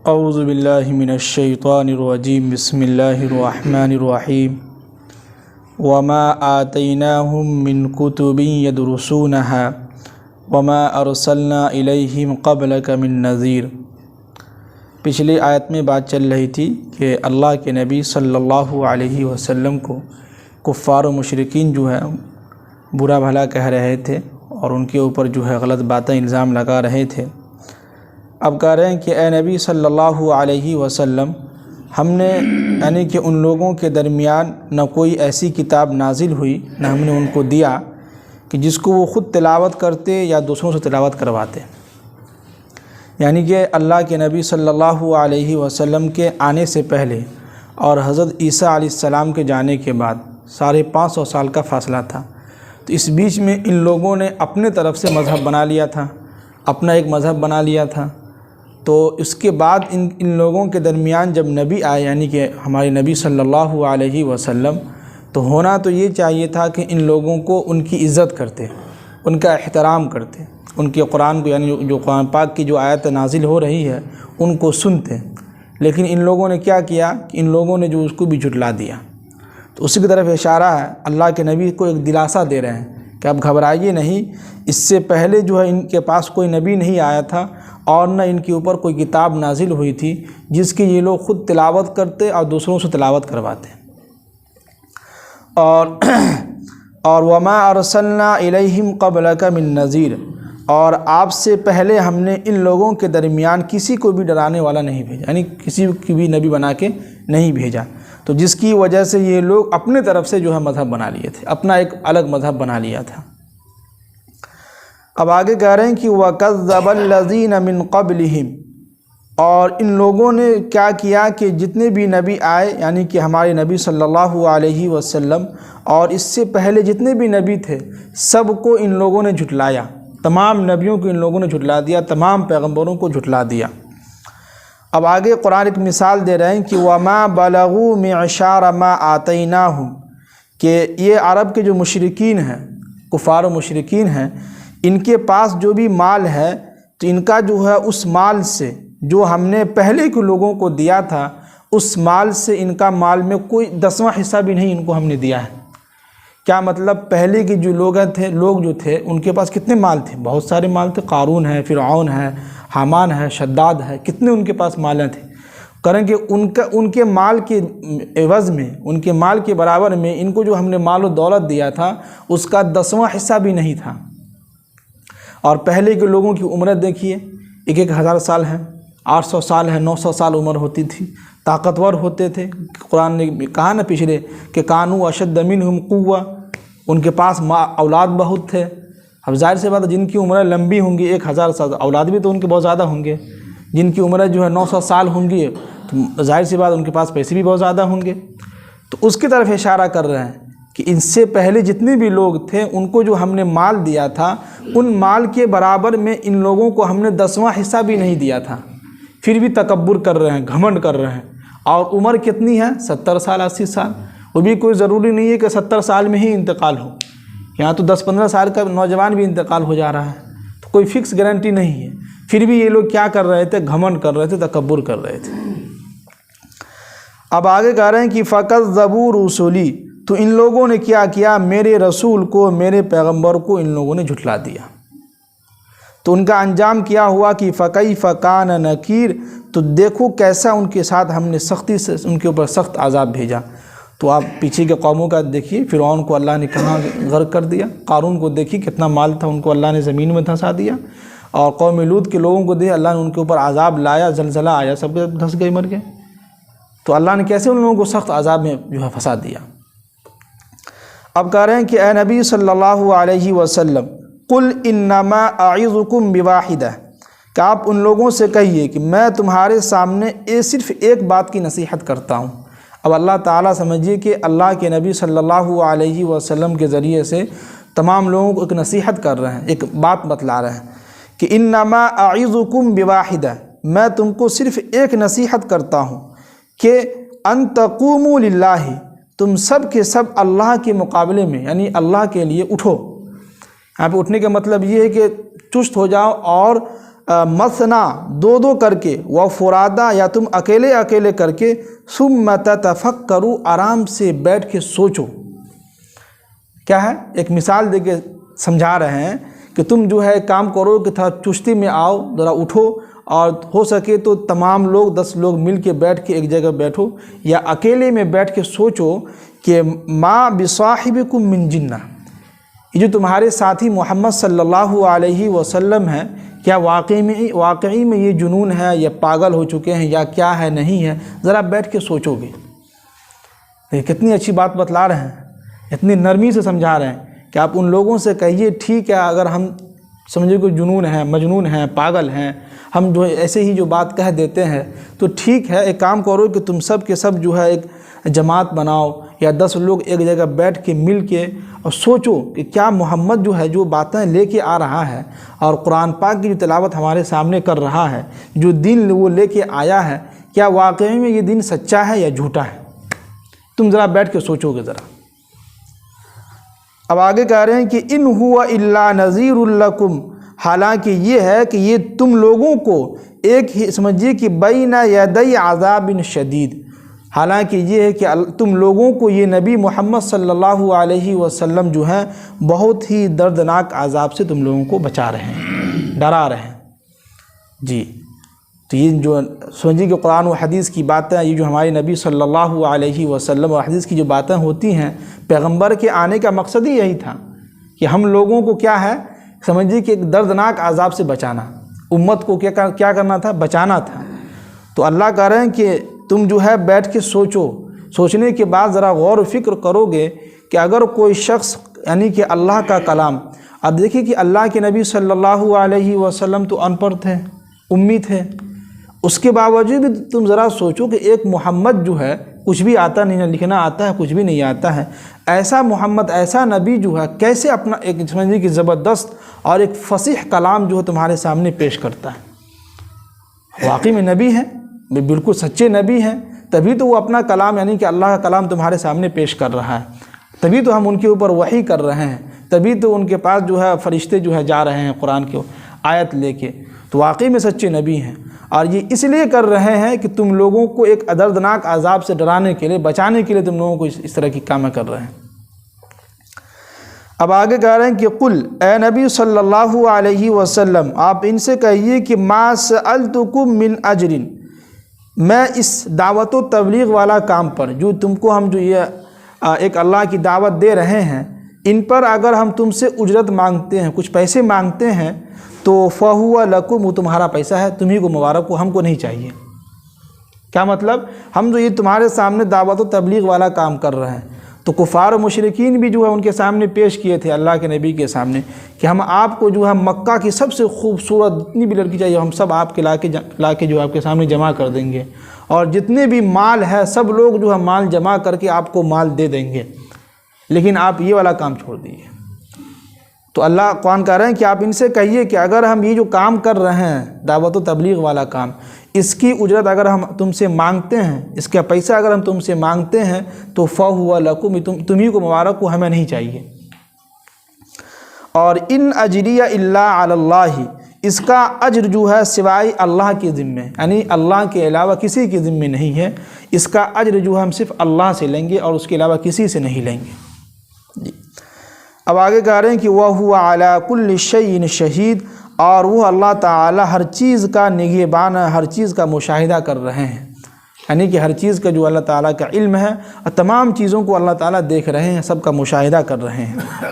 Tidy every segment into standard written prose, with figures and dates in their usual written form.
اعوذ باللہ من الشیطان الرجیم بسم اللہ الرحمن الرحیم وما آتیناہم من کتب یدرسونها وما ارسلنا الیہم قبلک من نذیر۔ پچھلی آیت میں بات چل رہی تھی کہ اللہ کے نبی صلی اللہ علیہ وسلم کو کفار و مشرکین جو ہے برا بھلا کہہ رہے تھے اور ان کے اوپر جو ہے غلط باتیں الزام لگا رہے تھے۔ اب کہہ رہے ہیں کہ اے نبی صلی اللہ علیہ وسلم، ہم نے یعنی کہ ان لوگوں کے درمیان نہ کوئی ایسی کتاب نازل ہوئی، نہ ہم نے ان کو دیا کہ جس کو وہ خود تلاوت کرتے یا دوسروں سے تلاوت کرواتے۔ یعنی کہ اللہ کے نبی صلی اللہ علیہ وسلم کے آنے سے پہلے اور حضرت عیسیٰ علیہ السلام کے جانے کے بعد 550 سال کا فاصلہ تھا، تو اس بیچ میں ان لوگوں نے اپنے طرف سے مذہب بنا لیا تھا، اپنا ایک مذہب بنا لیا تھا۔ تو اس کے بعد ان لوگوں کے درمیان جب نبی آئے، یعنی کہ ہمارے نبی صلی اللہ علیہ وسلم، تو ہونا تو یہ چاہیے تھا کہ ان لوگوں کو ان کی عزت کرتے، ان کا احترام کرتے، ان کے قرآن کو یعنی جو قرآن پاک کی جو آیت نازل ہو رہی ہے ان کو سنتے۔ لیکن ان لوگوں نے کیا کیا کہ ان لوگوں نے جو اس کو بھی جھٹلا دیا۔ تو اسی کی طرف اشارہ ہے، اللہ کے نبی کو ایک دلاسا دے رہے ہیں کہ اب گھبرائیے نہیں، اس سے پہلے جو ہے ان کے پاس کوئی نبی نہیں آیا تھا اور نہ ان کے اوپر کوئی کتاب نازل ہوئی تھی جس کی یہ لوگ خود تلاوت کرتے اور دوسروں سے تلاوت کرواتے۔ اور وما ارسلنا الیہم قبلک من نذیر، اور آپ سے پہلے ہم نے ان لوگوں کے درمیان کسی کو بھی ڈرانے والا نہیں بھیجا، یعنی کسی کی بھی نبی بنا کے نہیں بھیجا، تو جس کی وجہ سے یہ لوگ اپنے طرف سے جو ہے مذہب بنا لیے تھے، اپنا ایک الگ مذہب بنا لیا تھا۔ اب آگے کہہ رہے ہیں کہ وَكَذَّبَ الَّذِينَ مِن قَبْلِهِمْ، اور ان لوگوں نے کیا کیا کہ جتنے بھی نبی آئے، یعنی کہ ہمارے نبی صلی اللہ علیہ وسلم اور اس سے پہلے جتنے بھی نبی تھے سب کو ان لوگوں نے جھٹلایا، تمام نبیوں کو ان لوگوں نے جھٹلا دیا، تمام پیغمبروں کو جھٹلا دیا۔ اب آگے قرآن ایک مثال دے رہے ہیں کہ وَمَا بَلَغُوا مِعْشَارَ مَا آتَيْنَاهُمْ، کہ یہ عرب کے جو مشرکین ہیں، کفار و مشرکین ہیں، ان کے پاس جو بھی مال ہے تو ان کا جو ہے اس مال سے جو ہم نے پہلے کے لوگوں کو دیا تھا اس مال سے ان کا مال میں کوئی 10واں حصہ بھی نہیں ان کو ہم نے دیا ہے۔ کیا مطلب؟ پہلے کے جو لوگ جو تھے ان کے پاس کتنے مال تھے؟ بہت سارے مال تھے، قارون ہے، فرعون ہے، حامان ہے، شداد ہے، کتنے ان کے پاس مالیں تھے۔ کریں کہ ان کے مال کے عوض میں، ان کے مال کے برابر میں ان کو جو ہم نے مال و دولت دیا تھا اس کا 10واں حصہ بھی نہیں تھا۔ اور پہلے کے لوگوں کی عمریں دیکھیے، 1000 سال ہے، 800 سال ہے، 900 سال عمر ہوتی تھی، طاقتور ہوتے تھے۔ قرآن نے کہا نا پچھلے کہ کانوا اشد منہم قوہ، ان کے پاس اولاد بہت تھے۔ اب ظاہر سی بات ہے جن کی عمریں لمبی ہوں گی 1000 سال، اولاد بھی تو ان کے بہت زیادہ ہوں گے۔ جن کی عمریں جو ہے 900 سال ہوں گی تو ظاہر سی بات ان کے پاس پیسے بھی بہت زیادہ ہوں گے۔ تو اس کی طرف اشارہ کر رہے ہیں کہ ان سے پہلے جتنے بھی لوگ تھے ان کو جو ہم نے مال دیا تھا ان مال کے برابر میں ان لوگوں کو ہم نے 10واں حصہ بھی نہیں دیا تھا، پھر بھی تکبر کر رہے ہیں، گھمنڈ کر رہے ہیں۔ اور عمر کتنی ہے؟ 70 سال 80 سال، وہ بھی کوئی ضروری نہیں ہے کہ 70 سال میں ہی انتقال ہو، یہاں تو 10-15 سال کا نوجوان بھی انتقال ہو جا رہا ہے، تو کوئی فکس گارنٹی نہیں ہے۔ پھر بھی یہ لوگ کیا کر رہے تھے؟ گھمنڈ کر رہے تھے، تکبر کر رہے تھے۔ اب آگے کہہ رہے ہیں کہ فَكَذَّبُوا رُسُلِي، تو ان لوگوں نے کیا کیا؟ میرے رسول کو، میرے پیغمبر کو ان لوگوں نے جھٹلا دیا۔ تو ان کا انجام کیا ہوا کہ فَكَيْفَ كَانَ نَكِيرٌ، تو دیکھو کیسا ان کے ساتھ ہم نے سختی سے ان کے اوپر سخت عذاب بھیجا۔ تو آپ پیچھے کے قوموں کا دیکھیے، فرعون کو اللہ نے کہاں غرق کر دیا، قارون کو دیکھیے کتنا مال تھا ان کو اللہ نے زمین میں دھنسا دیا، اور قوم لوط کے لوگوں کو دیکھیے اللہ نے ان کے اوپر عذاب لایا، زلزلہ آیا، سب دھنس گئے، مر گئے۔ تو اللہ نے کیسے ان لوگوں کو سخت عذاب میں جو ہے پھنسا دیا۔ اب کہہ رہے ہیں کہ اے نبی صلی اللہ علیہ وسلم قل انما اعظکم بواحدہ، کہ آپ ان لوگوں سے کہیے کہ میں تمہارے سامنے صرف ایک بات کی نصیحت کرتا ہوں۔ اب اللہ تعالیٰ سمجھیے کہ اللہ کے نبی صلی اللہ علیہ وسلم کے ذریعے سے تمام لوگوں کو ایک نصیحت کر رہے ہیں، ایک بات بتلا رہے ہیں کہ انما اعظکم بواحدہ، میں تم کو صرف ایک نصیحت کرتا ہوں کہ ان تقوموا للہ، تم سب کے سب اللہ کے مقابلے میں یعنی اللہ کے لیے اٹھو۔ یہاں پہ اٹھنے کا مطلب یہ ہے کہ چست ہو جاؤ اور مثنا دو دو کر کے، و فرادا یا تم اکیلے اکیلے کر کے، ثم تتفکروا آرام سے بیٹھ کے سوچو۔ کیا ہے؟ ایک مثال دے کے سمجھا رہے ہیں کہ تم جو ہے کام کرو کہ تھوڑا چستی میں آؤ، ذرا اٹھو، اور ہو سکے تو تمام لوگ 10 لوگ مل کے بیٹھ کے ایک جگہ بیٹھو، یا اکیلے میں بیٹھ کے سوچو کہ ما بصاحبکم من جنہ، یہ جو تمہارے ساتھی محمد صلی اللہ علیہ وسلم ہیں، کیا واقعی میں یہ جنون ہے یا پاگل ہو چکے ہیں یا کیا ہے نہیں ہے، ذرا بیٹھ کے سوچو گے۔ کتنی اچھی بات بتلا رہے ہیں، اتنی نرمی سے سمجھا رہے ہیں کہ آپ ان لوگوں سے کہیے ٹھیک ہے اگر ہم سمجھے کوئی جنون ہے، مجنون ہیں، پاگل ہیں، ہم جو ایسے ہی جو بات کہہ دیتے ہیں تو ٹھیک ہے، ایک کام کرو کہ تم سب کے سب جو ہے ایک جماعت بناؤ، یا 10 لوگ ایک جگہ بیٹھ کے مل کے اور سوچو کہ کیا محمد جو ہے جو باتیں لے کے آ رہا ہے، اور قرآن پاک کی جو تلاوت ہمارے سامنے کر رہا ہے، جو دین وہ لے کے آیا ہے، کیا واقعی میں یہ دین سچا ہے یا جھوٹا ہے؟ تم ذرا بیٹھ کے سوچو گے ذرا۔ اب آگے کہہ رہے ہیں کہ ان ہوا الا نذیر لکم، حالانکہ یہ ہے کہ یہ تم لوگوں کو ایک ہی سمجھیے کہ بین یدی عذاب شدید، حالانکہ یہ ہے کہ تم لوگوں کو یہ نبی محمد صلی اللہ علیہ وسلم جو ہیں بہت ہی دردناک عذاب سے تم لوگوں کو بچا رہے ہیں، ڈرا رہے ہیں۔ جی تو یہ جو سمجھیے کہ قرآن و حدیث کی باتیں، یہ جو ہمارے نبی صلی اللہ علیہ وسلم اور حدیث کی جو باتیں ہوتی ہیں، پیغمبر کے آنے کا مقصد ہی یہی تھا کہ ہم لوگوں کو کیا ہے سمجھیے کہ ایک دردناک عذاب سے بچانا، امت کو کیا کرنا تھا؟ بچانا تھا۔ تو اللہ کہہ رہے ہیں کہ تم جو ہے بیٹھ کے سوچو، سوچنے کے بعد ذرا غور و فکر کرو گے کہ اگر کوئی شخص یعنی کہ اللہ کا کلام، اب دیکھیے کہ اللہ کے نبی صلی اللہ علیہ وسلم تو ان پڑھ تھے، امی تھے، اس کے باوجود تم ذرا سوچو کہ ایک محمد جو ہے کچھ بھی آتا نہیں، نہ لکھنا آتا ہے، کچھ بھی نہیں آتا ہے، ایسا محمد، ایسا نبی جو ہے کیسے اپنا ایک سمجھیے کہ زبردست اور ایک فصیح کلام جو ہے تمہارے سامنے پیش کرتا ہے؟ واقعی میں نبی ہے، بالکل سچے نبی ہیں، تبھی تو وہ اپنا کلام یعنی کہ اللہ کا کلام تمہارے سامنے پیش کر رہا ہے، تبھی تو ہم ان کے اوپر وحی کر رہے ہیں، تبھی تو ان کے پاس جو ہے فرشتے جو ہے جا رہے ہیں قرآن کی آیت لے کے، تو واقعی میں سچے نبی ہیں۔ اور یہ اس لیے کر رہے ہیں کہ تم لوگوں کو ایک دردناک عذاب سے ڈرانے کے لیے، بچانے کے لیے تم لوگوں کو اس طرح کی کام کر رہے ہیں۔ اب آگے کہہ رہے ہیں کہ قل، اے نبی صلی اللہ علیہ وسلم آپ ان سے کہیے کہ ما سألتکم من اجر، میں اس دعوت و تبلیغ والا کام پر جو تم کو ہم جو یہ ایک اللہ کی دعوت دے رہے ہیں، ان پر اگر ہم تم سے اجرت مانگتے ہیں، کچھ پیسے مانگتے ہیں، تو فَهُوَ لَكُمْ، وہ تمہارا پیسہ ہے، تمہیں کو مبارک ہو، ہم کو نہیں چاہیے۔ کیا مطلب؟ ہم جو یہ تمہارے سامنے دعوت و تبلیغ والا کام کر رہے ہیں، تو کفار و مشرکین بھی جو ہے ان کے سامنے پیش کیے تھے اللہ کے نبی کے سامنے کہ ہم آپ کو جو ہے مکہ کی سب سے خوبصورت جتنی بھی لڑکی چاہیے ہم سب آپ کے لا کے جو آپ کے سامنے جمع کر دیں گے، اور جتنے بھی مال ہے سب لوگ جو ہے مال جمع کر کے آپ کو مال دے دیں گے، لیکن آپ یہ والا کام چھوڑ دیجیے۔ تو اللہ قرآن کہہ رہے ہیں کہ آپ ان سے کہیے کہ اگر ہم یہ جو کام کر رہے ہیں دعوت و تبلیغ والا کام، اس کی اجرت اگر ہم تم سے مانگتے ہیں، اس کا پیسہ اگر ہم تم سے مانگتے ہیں تو فَهُوَ لَكُمْ، تمہیں کو مبارک ہو، ہمیں نہیں چاہیے۔ اور ان اجریہ الا علی اللہ، اس کا اجر جو ہے سوائے اللہ کے ذمے، یعنی اللہ کے علاوہ کسی کے ذمے نہیں ہے، اس کا اجر جو ہے ہم صرف اللہ سے لیں گے اور اس کے علاوہ کسی سے نہیں لیں گے۔ اب آگے کہہ رہے ہیں کہ وَهُوَ عَلَى كُلِّ شَيْءٍ شَهِيدٌ، اور وہ اللہ تعالی ہر چیز کا نگہبان ہے، ہر چیز کا مشاہدہ کر رہے ہیں، یعنی کہ ہر چیز کا جو اللہ تعالیٰ کا علم ہے اور تمام چیزوں کو اللہ تعالیٰ دیکھ رہے ہیں، سب کا مشاہدہ کر رہے ہیں۔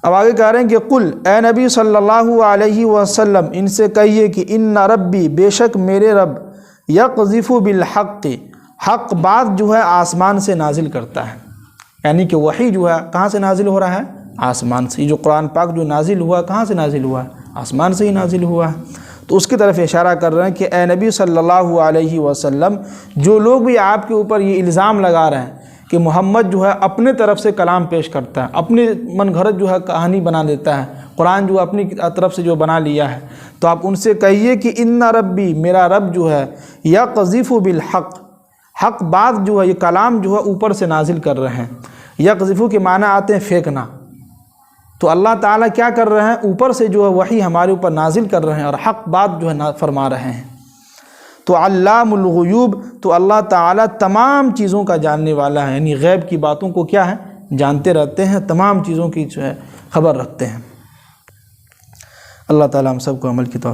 اب آگے کہہ رہے ہیں کہ قل، اے نبی صلی اللہ علیہ وسلم ان سے کہیے کہ ان ربی، بے شک میرے رب، یقذف بالحق، حق بات جو ہے آسمان سے نازل کرتا ہے، یعنی کہ وحی جو ہے کہاں سے نازل ہو رہا ہے؟ آسمان سے۔ یہ جو قرآن پاک جو نازل ہوا کہاں سے نازل ہوا ہے؟ آسمان سے ہی نازل ہوا ہے۔ تو اس کی طرف اشارہ کر رہے ہیں کہ اے نبی صلی اللہ علیہ وسلم، جو لوگ بھی آپ کے اوپر یہ الزام لگا رہے ہیں کہ محمد جو ہے اپنے طرف سے کلام پیش کرتا ہے، اپنے من گھڑت جو ہے کہانی بنا دیتا ہے، قرآن جو اپنی طرف سے جو بنا لیا ہے، تو آپ ان سے کہیے کہ ان ربی، میرا رب جو ہے، یقذف بالحق، حق بات جو ہے یہ کلام جو ہے اوپر سے نازل کر رہے ہیں۔ یقذف کے معنی آتے ہیں پھینکنا، تو اللہ تعالیٰ کیا کر رہے ہیں؟ اوپر سے جو ہے وحی ہمارے اوپر نازل کر رہے ہیں اور حق بات جو ہے فرما رہے ہیں۔ تو علام الغیوب، تو اللہ تعالیٰ تمام چیزوں کا جاننے والا ہے، یعنی غیب کی باتوں کو کیا ہے؟ جانتے رہتے ہیں، تمام چیزوں کی جو ہے خبر رکھتے ہیں۔ اللہ تعالیٰ ہم سب کو عمل کی توفیق